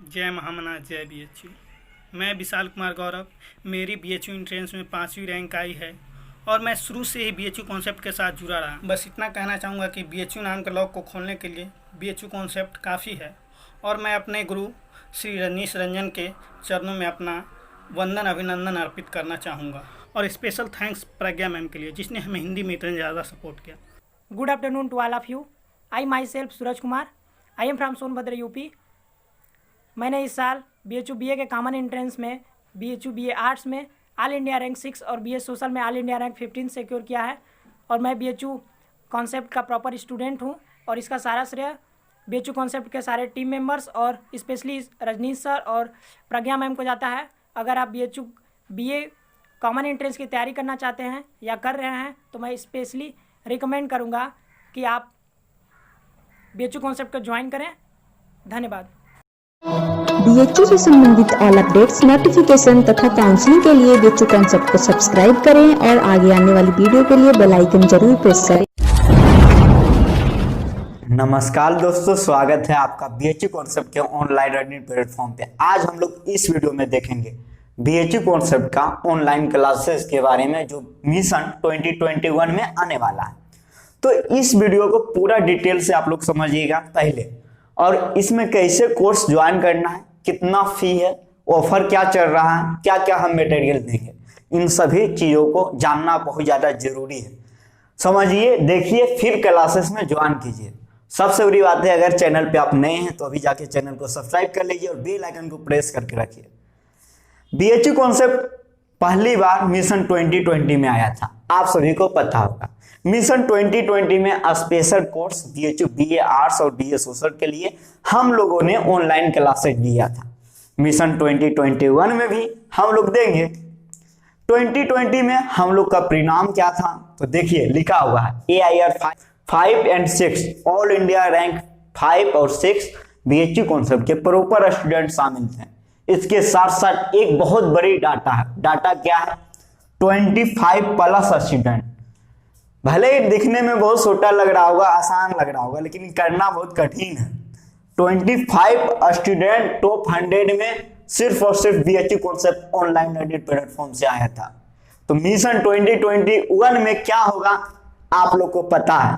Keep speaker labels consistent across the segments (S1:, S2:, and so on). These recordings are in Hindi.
S1: जय महामना जय बीएचयू। मैं विशाल कुमार गौरव। मेरी बीएचयू एंट्रेंस में 5वीं रैंक आई है और मैं शुरू से ही बीएचयू कॉन्सेप्ट के साथ जुड़ा रहा। बस इतना कहना चाहूँगा कि बीएचयू नाम के लॉक को खोलने के लिए बीएचयू कॉन्सेप्ट काफ़ी है और मैं अपने गुरु श्री रजनीश रंजन के चरणों में अपना वंदन अभिनंदन अर्पित करना चाहूँगा और स्पेशल थैंक्स प्रज्ञा मैम के लिए जिसने हमें हिंदी में इतना ज़्यादा सपोर्ट किया।
S2: Good afternoon to all of you. I myself Suraj Kumar. I am from Sonbhadra UP. मैंने इस साल BHU BA के कॉमन एंट्रेंस में BHU BA आर्ट्स में ऑल इंडिया रैंक 6 और BA सोशल में ऑल इंडिया रैंक 15 सिक्योर किया है और मैं BHU कॉन्सेप्ट का प्रॉपर स्टूडेंट हूँ और इसका सारा श्रेय BHU कॉन्सेप्ट के सारे टीम मेंबर्स और स्पेशली रजनीश सर और प्रज्ञा मैम को जाता है। अगर आप BHU BA कॉमन एंट्रेंस की तैयारी करना चाहते हैं या कर रहे हैं तो मैं स्पेशली रिकमेंड करूंगा कि आप BHU कॉन्सेप्ट को ज्वाइन करें। धन्यवाद।
S3: बीएचयू से संबंधित ऑल अपडेट्स, नोटिफिकेशन तथा काउंसलिंग के लिए बीएचयू कॉन्सेप्ट को सब्सक्राइब करें और आगे आने वाली वीडियो के लिए बेल आइकन जरूर प्रेस करें।
S4: नमस्कार दोस्तों, स्वागत है आपका बीएचयू कॉन्सेप्ट के ऑनलाइन लर्निंग प्लेटफॉर्म पे। आज हम लोग इस वीडियो में देखेंगे बीएचयू कॉन्सेप्ट का ऑनलाइन क्लासेस के बारे में जो मिशन 2021 में आने वाला है। तो इस वीडियो को पूरा डिटेल से आप लोग समझिएगा पहले, और इसमें कैसे कोर्स ज्वाइन करना है, कितना फी है, ऑफर क्या चल रहा है, क्या क्या हम मटेरियल देंगे, इन सभी चीजों को जानना बहुत ज्यादा जरूरी है। समझिए, देखिए, फिर क्लासेस में ज्वाइन कीजिए। सबसे बड़ी बात है, अगर चैनल पे आप नए हैं तो अभी जाके चैनल को सब्सक्राइब कर लीजिए और बेल आइकन को प्रेस करके रखिए। बीएचयू कॉन्सेप्ट पहली बार मिशन 2020 में आया था, आप सभी को पता होगा। मिशन 2020 में special course BHU BA arts और बीए सोशल के लिए हम लोगों ने ऑनलाइन क्लासेस दिया था। मिशन 2021 में भी हम लोग देंगे। 2020 में हम लोग का परिणाम क्या था तो देखिए, लिखा हुआ है AIR 5 and 6 all India rank 5 और 6 बीएचयू कॉन्सेप्ट के प्रॉपर स्टूडेंट शामिल थे। इसके साथ साथ एक बहुत बड़ी डाटा है। डाटा क्या है? 25+ स्टूडेंट। भले ही दिखने में बहुत छोटा लग रहा होगा, आसान लग रहा होगा, लेकिन करना बहुत कठिन है। 25 स्टूडेंट टॉप 100 में सिर्फ और सिर्फ BHU concept online learning platform से आया था। तो मिशन 2021 में क्या होगा आप लोग को पता है।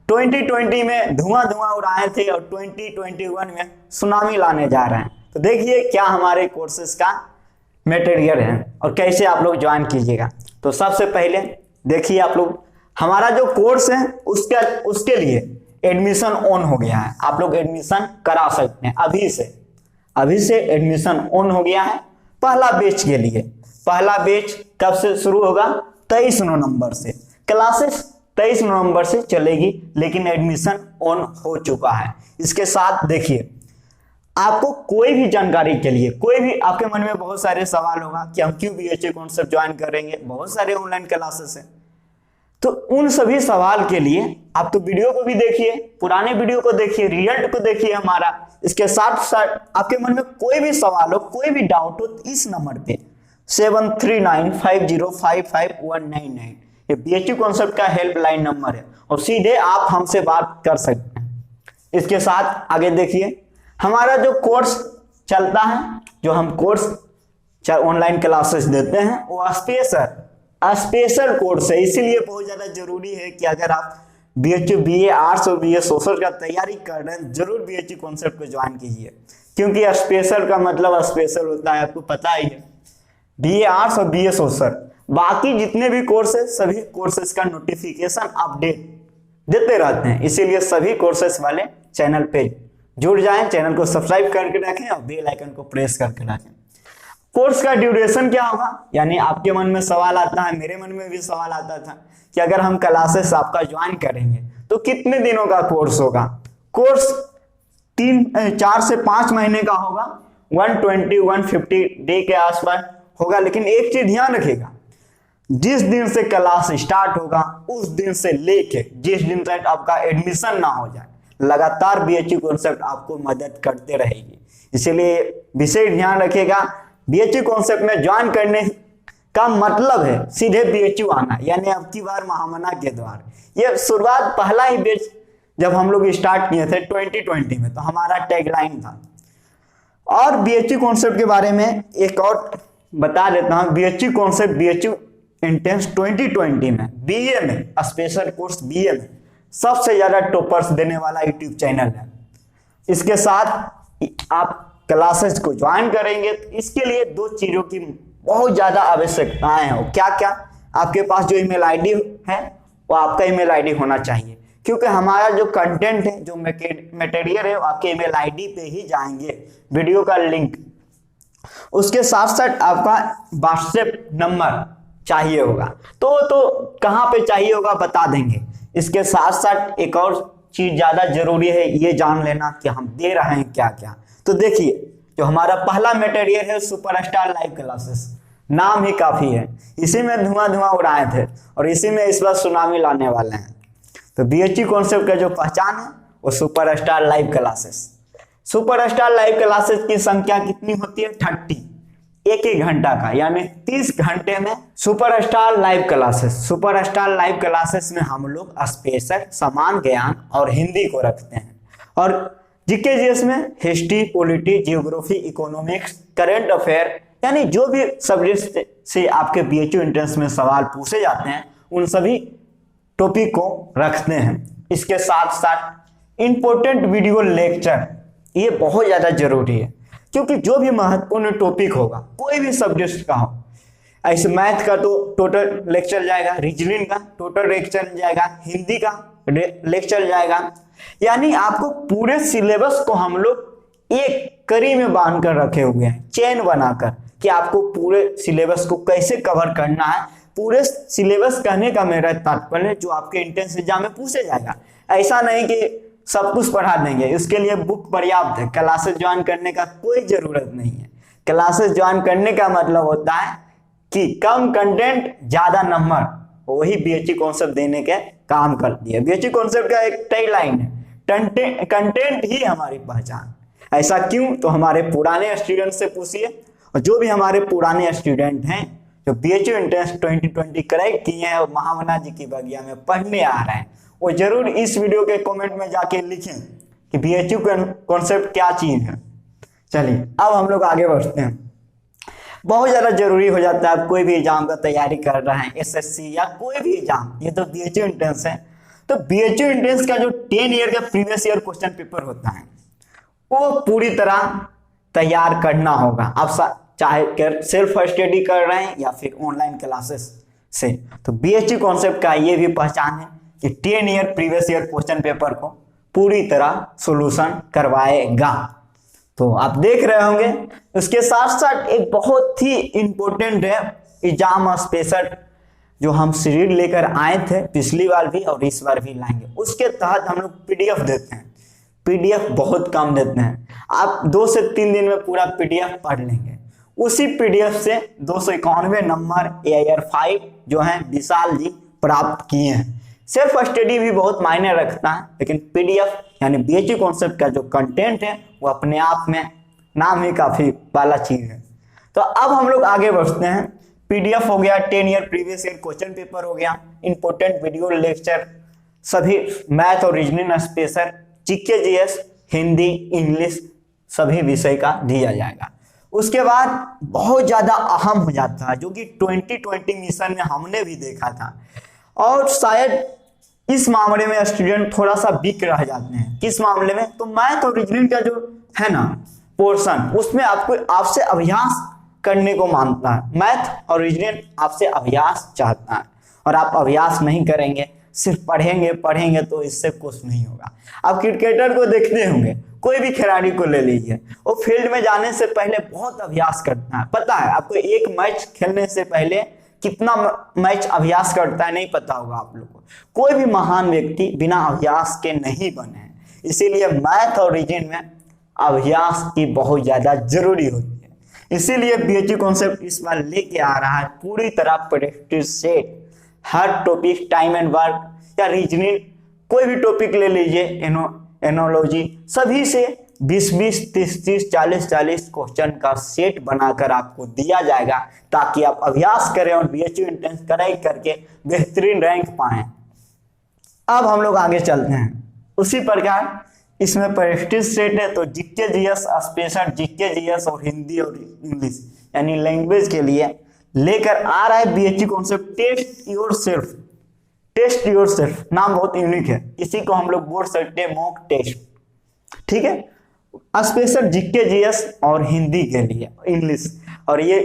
S4: 2020 में धुआं उड़ाए थे और 2021 में सुनामी लाने जा रहे हैं। तो देखिए क्या हमारे कोर्सेज का मटेरियल है और कैसे आप लोग ज्वाइन कीजिएगा। तो सबसे पहले देखिए, आप लोग हमारा जो कोर्स है उसके लिए एडमिशन ऑन हो गया है। आप लोग एडमिशन करा सकते हैं अभी से एडमिशन ऑन हो गया है। पहला बैच के लिए, पहला बैच कब से शुरू होगा? 23 नवंबर से। क्लासेस 23 नवंबर से चलेगी, लेकिन एडमिशन ऑन हो चुका है। इसके साथ देखिए, आपको कोई भी जानकारी के लिए, कोई भी आपके मन में बहुत सारे सवाल होगा कि हम क्यों बीएचयू कॉन्सेप्ट ज्वाइन करेंगे, बहुत सारे ऑनलाइन क्लासेस हैं। तो उन सभी सवाल के लिए आप तो वीडियो को भी देखिए, पुराने वीडियो को देखिए, रिजल्ट को देखिए हमारा। इसके साथ साथ आपके मन में कोई भी सवाल हो, कोई भी डाउट हो तो इस नंबर पे 7395055199 ये बीएचयू कॉन्सेप्ट का हेल्पलाइन नंबर है और सीधे आप हमसे बात कर सकते हैं। इसके साथ आगे देखिए, हमारा जो कोर्स चलता है, जो हम कोर्स ऑनलाइन क्लासेस देते हैं, वो स्पेशल कोर्स है। इसीलिए बहुत ज्यादा जरूरी है कि अगर आप बीएचयू बीए आर्ट्स और बीए सोशल का तैयारी कर रहे हैं, जरूर बीएचयू कॉन्सेप्ट को ज्वाइन कीजिए, क्योंकि स्पेशल का मतलब स्पेशल होता है, आपको पता ही है। बीए आर्ट्स और बीए सोशल, बाकी जितने भी कोर्स है सभी कोर्सेज का नोटिफिकेशन अपडेट देते रहते हैं। इसीलिए सभी कोर्सेज वाले चैनल पे जुड़ जाएं, चैनल को सब्सक्राइब करके रखें और बेल आइकन को प्रेस करके रखें। कोर्स का ड्यूरेशन क्या होगा? यानी आपके मन में सवाल आता है, मेरे मन में भी सवाल आता था कि अगर हम क्लासेस आपका ज्वाइन करेंगे तो कितने दिनों का कोर्स होगा? कोर्स 4 से 5 महीने का होगा, 120-150 डे के आसपास होगा। लेकिन एक चीज ध्यान रखिएगा, जिस दिन से क्लास स्टार्ट होगा उस दिन से लेके जिस दिन तक आपका एडमिशन ना हो जाए, लगातार बीएचयू कॉन्सेप्ट आपको मदद करते रहेगी। इसीलिए विशेष ध्यान रखिएगा, बीएचयू कॉन्सेप्ट में ज्वाइन करने का मतलब है सीधे बीएचयू आना, यानी अब की बार महामना के द्वार। ये शुरुआत पहला ही बैच जब हम लोग स्टार्ट किए थे 2020 में, तो हमारा टैगलाइन था और बीएचयू कॉन्सेप्ट के बारे में एक और बता देता हूँ। बीएचयू कॉन्सेप्ट बीएचयू एंट्रेंस 2020 में बीए में स्पेशल कोर्स बीए में सबसे ज्यादा टॉपर्स देने वाला यूट्यूब चैनल है। इसके साथ आप क्लासेस को ज्वाइन करेंगे तो इसके लिए 2 चीजों की बहुत ज्यादा आवश्यकताएं हैं। क्या क्या? आपके पास जो ईमेल आईडी है वो आपका ईमेल आईडी होना चाहिए, क्योंकि हमारा जो कंटेंट है, जो मटेरियल है, वो आपके ईमेल आईडी पे ही जाएंगे, वीडियो का लिंक। उसके साथ साथ आपका व्हाट्सएप नंबर चाहिए होगा। तो कहाँ पे चाहिए होगा बता देंगे। इसके साथ साथ एक और चीज ज्यादा जरूरी है, ये जान लेना कि हम दे रहे हैं क्या क्या। तो देखिए, जो हमारा पहला मटेरियल है सुपरस्टार लाइव क्लासेस, नाम ही काफी है, इसी में धुआं उड़ाए थे और इसी में इस बार सुनामी लाने वाले हैं। तो बीएचयू कॉन्सेप्ट का जो पहचान है वो superstar live classes. Superstar live classes की संख्या कितनी होती है? 30, एक घंटा का, यानी 30 घंटे में superstar live classes. Superstar live classes में हम लोग स्पेशल समान ज्ञान और हिंदी को रखते हैं, और जीके जीएस में history, polity, geography, economics, current affair, यानी जो भी सब्जेक्ट से आपके बीएचयू एंट्रेंस में सवाल पूछे जाते हैं उन सभी टॉपिक को रखते हैं। इसके साथ साथ इंपॉर्टेंट वीडियो लेक्चर, ये बहुत ज्यादा जरूरी है, क्योंकि जो भी महत्वपूर्ण टॉपिक होगा, कोई भी सब्जेक्ट का हो, ऐसे मैथ का तो टोटल लेक्चर जाएगा, रीजनिंग का टोटल लेक्चर जाएगा, हिंदी का लेक्चर जाएगा, यानी आपको पूरे सिलेबस को हम लोग एक कड़ी में बांध कर रखे हुए हैं, चेन बनाकर, कि आपको पूरे सिलेबस को कैसे कवर करना है। पूरे सिलेबस कहने का मेरा तात्पर्य जो आपके एंट्रेंस एग्जाम में पूछे जाएगा। ऐसा नहीं कि सब कुछ पढ़ा देंगे, उसके लिए बुक पर्याप्त है। क्लासेस ज्वाइन करने का कोई जरूरत नहीं है। क्लासेस ज्वाइन करने का मतलब होता है कि कम कंटेंट ज्यादा नंबर, वही बीएचयू कॉन्सेप्ट देने के काम करती है। बीएचयू कॉन्सेप्ट का एक टैग लाइन है, कंटेंट ही हमारी पहचान। ऐसा क्यों? तो हमारे पुराने स्टूडेंट से पूछिए, और जो भी हमारे पुराने स्टूडेंट हैं जो बीएचयू एंट्रेंस 2020 क्रैक किए हैं और महामना जी की बगिया में पढ़ने आ रहे हैं, वो जरूर इस वीडियो के कमेंट में जाके लिखें कि बीएचयू कॉन्सेप्ट क्या चीज है। चलिए अब हम लोग आगे बढ़ते हैं। बहुत ज्यादा जरूरी हो जाता है, आप कोई भी एग्जाम का तैयारी कर रहे हैं, एसएससी या कोई भी एग्जाम, ये तो बीएचयू एंट्रेंस है। तो बीएचयू एंट्रेंस का जो 10 ईयर का प्रीवियस ईयर क्वेश्चन पेपर होता है वो पूरी तरह तैयार करना होगा। आप चाहे सेल्फ स्टडी कर रहे हैं या फिर ऑनलाइन क्लासेस से, तो बीएचयू कॉन्सेप्ट का ये भी पहचान है कि 10 year previous year question paper को पूरी तरह सॉल्यूशन करवाएगा। तो आप देख रहे होंगे। उसके साथ साथ एक बहुत ही इंपॉर्टेंट है एग्जाम स्पेशल, जो हम सीरीज लेकर आए थे पिछली बार भी और इस बार भी लाएंगे। उसके तहत हम लोग पीडीएफ देते हैं। पीडीएफ बहुत कम देते हैं, आप 2 से 3 दिन में पूरा पीडीएफ पढ़ लेंगे। उसी पीडीएफ से 291 नंबर AIR 5 जो है विशाल जी प्राप्त किए हैं। सेल्फ स्टडी भी बहुत मायने रखता है, लेकिन पीडीएफ यानी बीएचयू कॉन्सेप्ट का जो कंटेंट है वो अपने आप में नाम ही काफी वाला चीज है। तो अब हम लोग आगे बढ़ते हैं। पीडीएफ हो गया, 10 year previous year question paper हो गया, इंपॉर्टेंट वीडियो लेक्चर, सभी मैथ और reasoning special, GK GS, Hindi, English सभी विषय का दिया जाएगा। उसके बाद बहुत ज्यादा अहम हो जाता है, जो कि 2020 मिशन में हमने भी देखा था, और शायद इस मामले में स्टूडेंट थोड़ा सा वीक रह जाते हैं। किस मामले में? तो मैथ और रीजनिंग का जो है ना पोर्शन, उसमें आपसे अभ्यास करने को मांगता है। मैथ और रीजनिंग आपसे अभ्यास चाहता है, और आप अभ्यास नहीं करेंगे, सिर्फ पढ़ेंगे तो इससे कुछ नहीं होगा। आप क्रिकेटर को देखते होंगे, कोई भी खिलाड़ी को ले लीजिए, वो फील्ड में जाने से पहले बहुत अभ्यास करता है। पता है आपको, एक मैच खेलने से पहले कितना मैच अभ्यास करता है नहीं पता होगा आप लोगों को। कोई भी महान व्यक्ति बिना अभ्यास के नहीं बने हैं। इसीलिए मैथ और रीजनिंग में अभ्यास की बहुत ज्यादा जरूरी होती है। इसीलिए बीएचयू कॉन्सेप्ट इस बार लेके आ रहा है पूरी तरह practice set. Her topic, time and work या रीजनिंग, कोई भी टॉपिक ले लीजिए, एनोलॉजी, सभी से 20-20, 30-30, 40-40 क्वेश्चन का सेट बनाकर आपको दिया जाएगा, ताकि आप अभ्यास करें और बीएचयू एंट्रेंस क्रैक करके बेहतरीन रैंक पाएं। अब हम लोग आगे चलते हैं। उसी प्रकार इसमें प्रेस्टीज सेट है, तो GK GS special GK GS और हिंदी और इंग्लिश यानी लैंग्वेज के लिए लेकर आ रहा है BHU concept test yourself. Test yourself नाम बहुत यूनिक है, इसी को हम लोग बोल सकते हैं मॉक टेस्ट, ठीक है। स्पेशल जीके जीएस और हिंदी के लिए इंग्लिश, और ये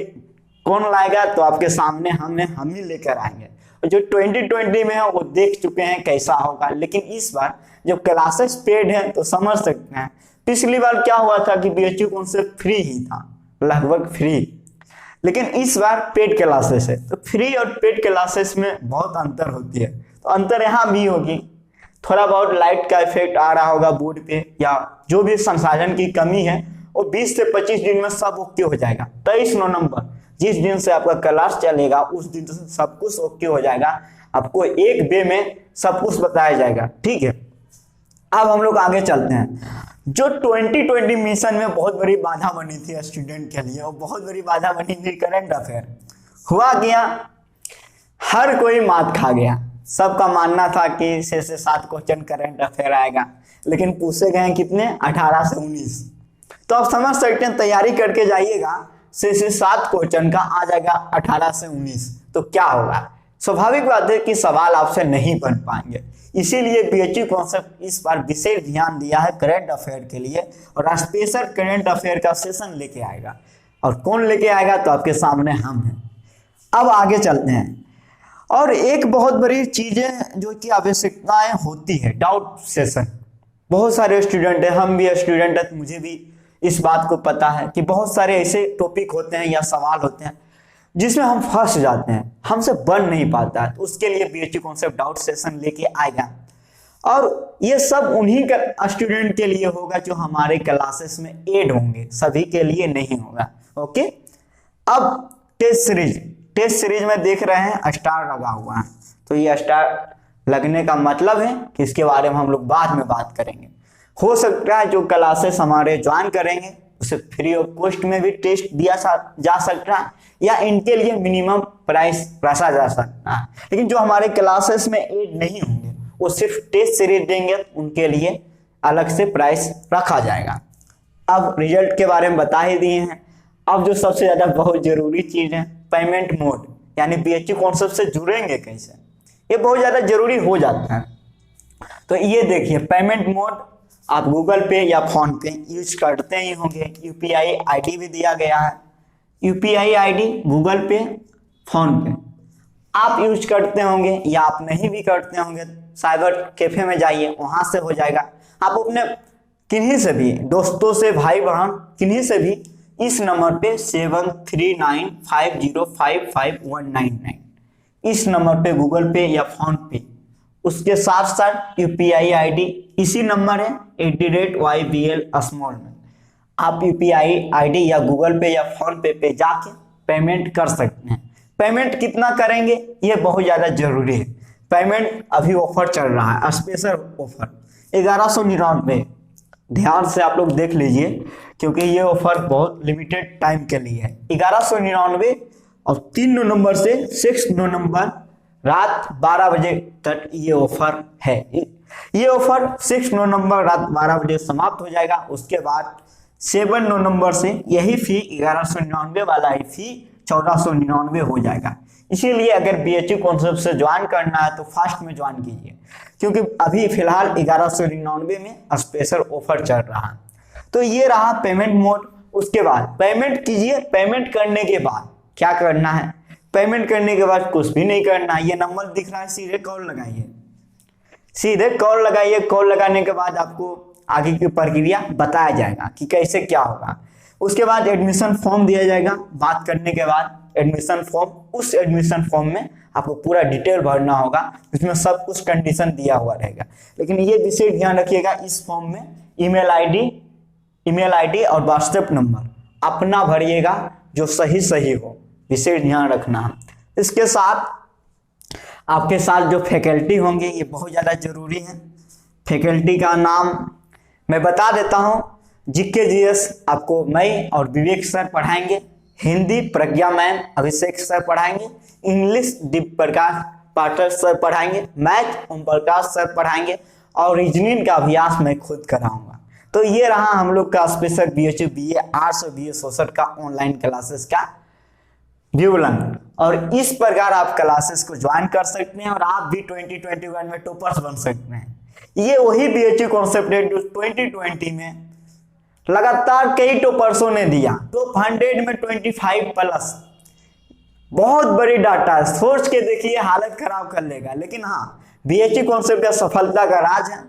S4: कौन लाएगा तो आपके सामने हम ही लेकर आएंगे। जो 2020 में है वो देख चुके हैं कैसा होगा, लेकिन इस बार जब क्लासेस पेड है तो समझ सकते हैं। पिछली बार क्या हुआ था कि बीएचयू कॉन्सेप्ट फ्री ही था, लगभग फ्री, लेकिन इस बार पेड क्लासेस है। तो फ्री और पेड क्लासेस में बहुत अंतर होती है, तो अंतर यहाँ भी होगी। थोड़ा बहुत लाइट का इफेक्ट आ रहा होगा बोर्ड पे, या जो भी संसाधन की कमी है वो 20 से 25 दिन में सब ओके हो जाएगा। 23 नवंबर जिस दिन से आपका क्लास चलेगा उस दिन से सब कुछ ओके हो जाएगा, आपको एक वे में सब कुछ बताया जाएगा, ठीक है। अब हम लोग आगे चलते हैं। जो 2020 मिशन में बहुत बड़ी बाधा बनी थी स्टूडेंट के लिए, और बहुत बड़ी बाधा बनी थी करंट अफेयर, हुआ क्या, हर कोई मात खा गया। सबका मानना था कि 6 से 7 क्वेश्चन करंट अफेयर आएगा, लेकिन पूछे गए कितने, 18 से 19। तो आप समझ सकते हैं, तैयारी करके जाइएगा, 6 से 7 क्वेश्चन का आ जाएगा 18 से 19, तो क्या होगा। स्वाभाविक बात है कि सवाल आपसे नहीं बन पाएंगे, इसीलिए बीएचयू कॉन्सेप्ट इस बार विशेष ध्यान दिया है करंट अफेयर के लिए, और स्पेशल करंट अफेयर का सेशन लेके आएगा। और कौन लेके आएगा तो आपके सामने हम हैं। अब आगे चलते हैं। और एक बहुत बड़ी चीजें जो कि आवश्यकताएं होती है, डाउट सेशन। बहुत सारे स्टूडेंट है, हम भी स्टूडेंट है, मुझे भी इस बात को पता है कि बहुत सारे ऐसे टॉपिक होते हैं या सवाल होते हैं जिसमें हम फंस जाते हैं, हमसे बन नहीं पाता है। तो उसके लिए बीएचयू कॉन्सेप्ट डाउट सेशन लेके आएगा, और ये सब उन्हीं का स्टूडेंट के लिए होगा जो हमारे क्लासेस में ऐड होंगे, सभी के लिए नहीं होगा, ओके। अब टेस्ट सीरीज में देख रहे हैं स्टार लगा हुआ है, तो ये स्टार लगने का मतलब है कि इसके बारे में हम लोग बाद में बात करेंगे। हो सकता है जो क्लासेस हमारे ज्वाइन करेंगे उसे फ्री ऑफ कॉस्ट में भी टेस्ट दिया जा सकता है, या इनके लिए मिनिमम प्राइस रखा जा सकता है। लेकिन जो हमारे क्लासेस में ऐड नहीं होंगे वो सिर्फ टेस्ट सीरीज देंगे, उनके लिए अलग से प्राइस रखा जाएगा। अब रिजल्ट के बारे में बता ही दिए हैं। अब जो सबसे ज्यादा बहुत जरूरी चीज है, पेमेंट मोड, यानी बीएचयू कॉन्सेप्ट से जुड़ेंगे कैसे, ये बहुत ज्यादा जरूरी हो जाता है। तो ये देखिए, पेमेंट मोड आप गूगल पे या फोन पे यूज करते ही होंगे। यूपीआई आईडी भी दिया गया है, यूपीआई आईडी गूगल पे, फोन पे आप यूज करते होंगे, या आप नहीं भी करते होंगे, साइबर कैफे में जाइए, वहां से हो जाएगा। आप अपने किन्हीं से भी, दोस्तों से, भाई बहन, किन्हीं से भी इस नंबर पे 7395055199 इस नंबर पे गूगल पे या फोन पे, उसके साथ साथ यूपीआई आईडी इसी नंबर है @YBL स्मॉल में, आप यूपीआई आईडी या गूगल पे या फोन पे जाके पेमेंट कर सकते हैं। पेमेंट कितना करेंगे ये बहुत ज्यादा जरूरी है। पेमेंट अभी ऑफर चल रहा है, स्पेशल ऑफर 1199। ध्यान से आप लोग देख लीजिए, क्योंकि ये ऑफर बहुत लिमिटेड टाइम के लिए है। 1199 और 3 नवंबर से 6 नवंबर रात 12 बजे तक ये ऑफर है। ये ऑफर 6 नवंबर रात 12 बजे समाप्त हो जाएगा। उसके बाद 7 नवंबर से यही फी 1199 वाला ही फी 1499 हो जाएगा। इसीलिए अगर बीएचयू कॉन्सेप्ट से ज्वाइन करना है तो फास्ट में ज्वाइन कीजिए, क्योंकि अभी फिलहाल 1199 में स्पेशल ऑफर चल रहा है। तो ये रहा पेमेंट मोड। उसके बाद पेमेंट कीजिए। पेमेंट करने के बाद क्या करना है, पेमेंट करने के बाद कुछ भी नहीं करना। ये नंबर दिख रहा है, सीधे कॉल लगाइए, सीधे कॉल लगाइए। कॉल लगाने के बाद आपको आगे की प्रक्रिया बताया जाएगा कि कैसे क्या होगा। उसके बाद एडमिशन फॉर्म दिया जाएगा। बात करने के बाद एडमिशन फॉर्म, उस एडमिशन फॉर्म में आपको पूरा डिटेल भरना होगा, उसमें सब कुछ कंडीशन दिया हुआ रहेगा। लेकिन ये विशेष ध्यान रखिएगा, इस फॉर्म में ईमेल आईडी और व्हाट्सएप नंबर अपना भरिएगा जो सही हो, विशेष ध्यान रखना है। इसके साथ आपके साथ जो फैकल्टी होंगे ये बहुत ज़्यादा जरूरी है। फैकल्टी का नाम मैं बता देता हूँ। जीके जीएस आपको मैं और विवेक सर पढ़ाएंगे। हिंदी प्रज्ञा मैम, अभिषेक सर पढ़ाएंगे। इंग्लिश दीप प्रकाश पाठक सर पढ़ाएंगे। मैथ ओम प्रकाश सर पढ़ाएंगे। और रीजनिंग का अभ्यास मैं खुद कराऊंगा। तो ये रहा हम लोग का स्पेशल BHU BA आर्ट्स और BA सोशल का ऑनलाइन क्लासेस का विवरण। और इस प्रकार आप क्लासेस को ज्वाइन कर सकते हैं और आप भी 2021 में टॉपर्स बन सकते हैं। ये वही BHU कॉन्सेप्ट है जो 2020 में लगातार कई टॉपर्सों ने दिया, टॉप 100 में 25+। बहुत बड़ी डाटा है, सोच के देखिए हालत खराब कर लेगा। लेकिन हाँ, BHU कॉन्सेप्ट का सफलता का राज है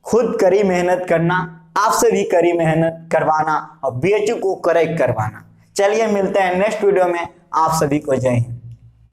S4: खुद कड़ी मेहनत करना, आपसे भी कड़ी मेहनत करवाना और BHU को करेक्ट करवाना। चलिए मिलते हैं नेक्स्ट वीडियो में। आप सभी को जय हिंद।